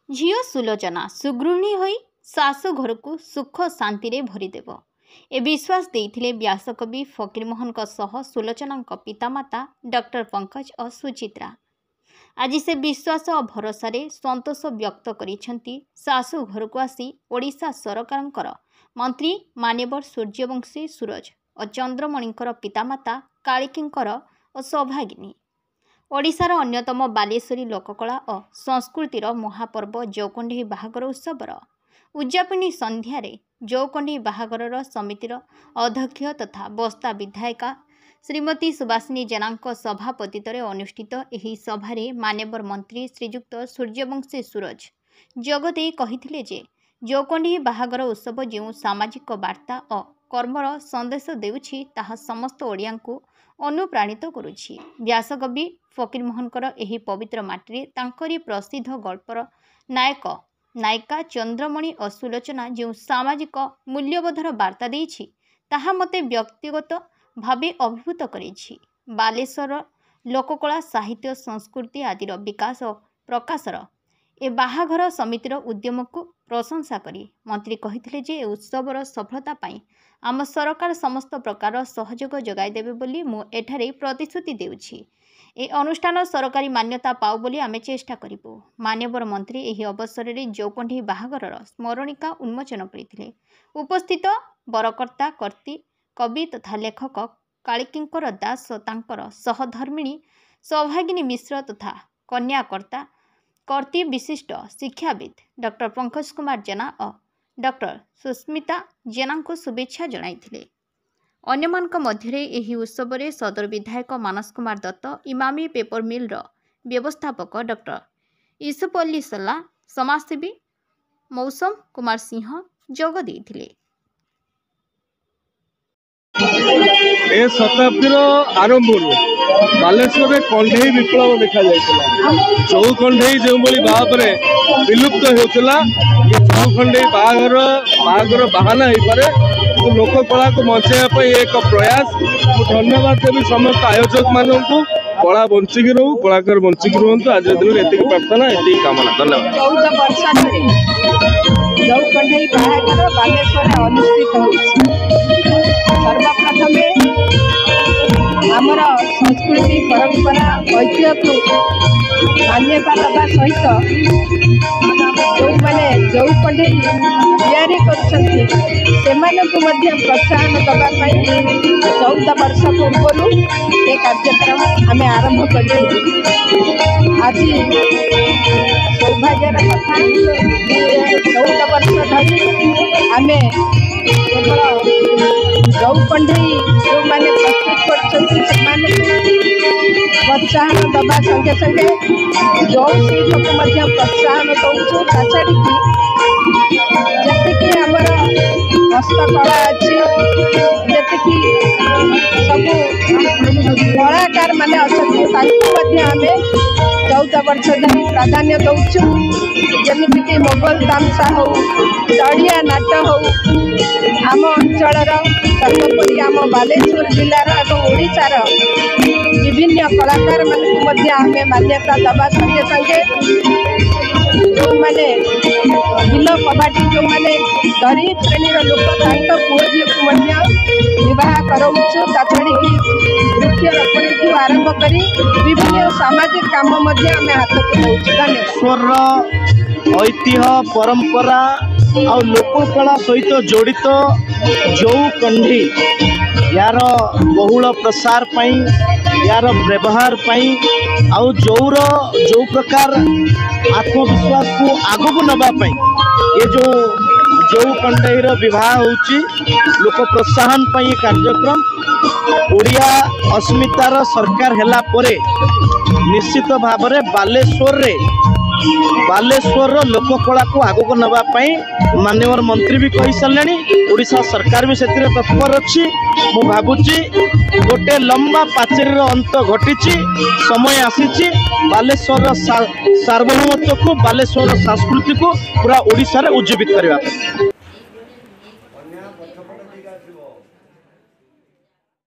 झील सुलोचना सुगृहिणी होई सासु घर को सुख शांति रे भरीदेव ए विश्वास देइथिले व्यासकवि फकीरमोहन सुलोचना पितामाता डॉक्टर पंकज और सुचित्रा। आज से विश्वास और भरोसा रे संतोष व्यक्त करिसेंती सासु घर को आसी ओडिशा सरकारंकर मंत्री मान्यवर सूर्यवंशी सूरज और चंद्रमणिंकर पितामाता कालिकींकर और सौभागिनी। ओडिशार अन्यतम बालेश्वरी लोककला और संस्कृतिर महापर्व जौकंडी बाहागर उत्सवर उद्यापनी संध्यारे जौकंडी बाहागर समितिर अध्यक्ष तथा बस्ता विधायिका श्रीमती सुभाषिनी जेना सभापतित्व अनुष्ठित एही सभारे मान्यवर मंत्री श्रीजुक्त सूर्यवंशी सूरज जगदे कहिथिले जे जौकंडी बाहागर उत्सव जो सामाजिक वार्ता और कर्मर संदेश देउछि ताहा समस्त ओडिया को अनुप्राणित करुछि। व्यासकवि फकीरमोहनकर एही पवित्र माटी तांकरी प्रसिद्ध गल्पर नायक नायिका चंद्रमणि और सुलोचना जो सामाजिक मूल्यबोधर वार्ता देइछि ताहा मते व्यक्तिगत भावे अभिभूत करिछि। बालेश्वर लोककला साहित्य संस्कृति आदिर विकास और प्रकाशर ए बाहाघर समितिर उद्यम को प्रशंसा करी मंत्री कहिथिले जे उत्सवर सफलता पाई आम सरकार समस्त प्रकार सहयोग जगाई देबे बोली मु एठारे प्रतिश्रुति देउछि। ए अनुष्ठान सरकारी मान्यता पाउ बोली आमे चेष्टा करिबो। मान्यवर मंत्री एही अवसर रे जौकंडी बाहाघरर स्मरणिका उन्मोचन करिथिले। उपस्थित बरकर्ता कर्ती कवि तथा लेखक कालिकींकर दास और तांकर सहधर्मिणी सौभागिनी मिश्र तथा कन्याकर्ता कर्ती विशिष्ट शिक्षाविद डॉक्टर पंकज कुमार जेना और डॉक्टर सुस्मिता जेना को शुभेच्छा जणाइथिले। अन्यमानक मध्यरे एही उत्सव रे सदर विधायक मानस कुमार दत्त इमामी पेपर मिल रो व्यवस्थापक डॉक्टर यूसुफ अली सल्ला समाजसेवी मौसम कुमार सिंह जोग देइथिले। ए शताब्दीर आरंभ बालेश्वर में कंढे विप्लव देखा जाता चौ कंढे जो भाव में विलुप्त होता ये चौ कंढे बाहागर बाहाना हो पारे लोक कला को बचाई एक प्रयास। धन्यवाद देवी समस्त आयोजक मानू कला बंचिकी रो कलाकार बंचिकी रुहतु। आज दिन एति प्रार्थना एति कामना। धन्यवाद। 14 वर्ष धरी जो कंढे बाहागर बालेश्वर अनुष्ठित होछि। सर्वप्रथमे आमर संस्कृति परंपरा ऐतिह्य को मान्यता देवा सहित जो मैंने जो कंढे तैयारी कर प्रोत्साहन देवाई 14 वर्ष पूर्व ये कार्यक्रम आम आरंभ कर आज सौभाग्यर कथा 14 वर्ष धरी आम केवल जो कंढे जो मैंने प्रस्तुत कर प्रोत्साहन दबा संगे संगे जो शिल्प को प्रोत्साहन दौचु ता छाड़ी जी आमर हस्तकला अच्छी जी सब कलाकार मैंने अच्छा आम 14 वर्ष धरी प्राधान्य दौचु। जमीक मोगल तामसा हो तड़िया नाट हो आम अंचल सर्वोपरि आम बालेश्वर जिलार और ओडिशार विभिन्न कलाकार मानक आम मान्यता दबा संगे संगे जो मैंने बिल कबाटी जो मैंने गरीब श्रेणीर लोक पुओ झील को विवाह कराऊँ ता छड़ी वृक्षरोपण को आरंभ कर विभिन्न सामाजिक काम आम हाथ को धन्यवाद। ऐतिह्य परंपरा आ लोककला सहित जड़ित जो कंढी यार बहुल प्रसार यार व्यवहार आउ जौर जो प्रकार आत्मविश्वास को आगू नवाई ये जो कंढईर विवाह होची लोक प्रोत्साहन कार्यक्रम ओडिया अस्मितार सरकार हैला परे निश्चित भाव में बालेश्वर लोककला को आगू नवाई माननीय मंत्री भी कही सारे ओडिशा सरकार भी से तत्पर अच्छी। मु भावुची गोटे लंबा पाचेरी अंत घटी समय आसी बालेश्वर सार्वभौमत्व को बालेश्वर संस्कृति को पूरा ओडिशा रे उज्जीवित करने।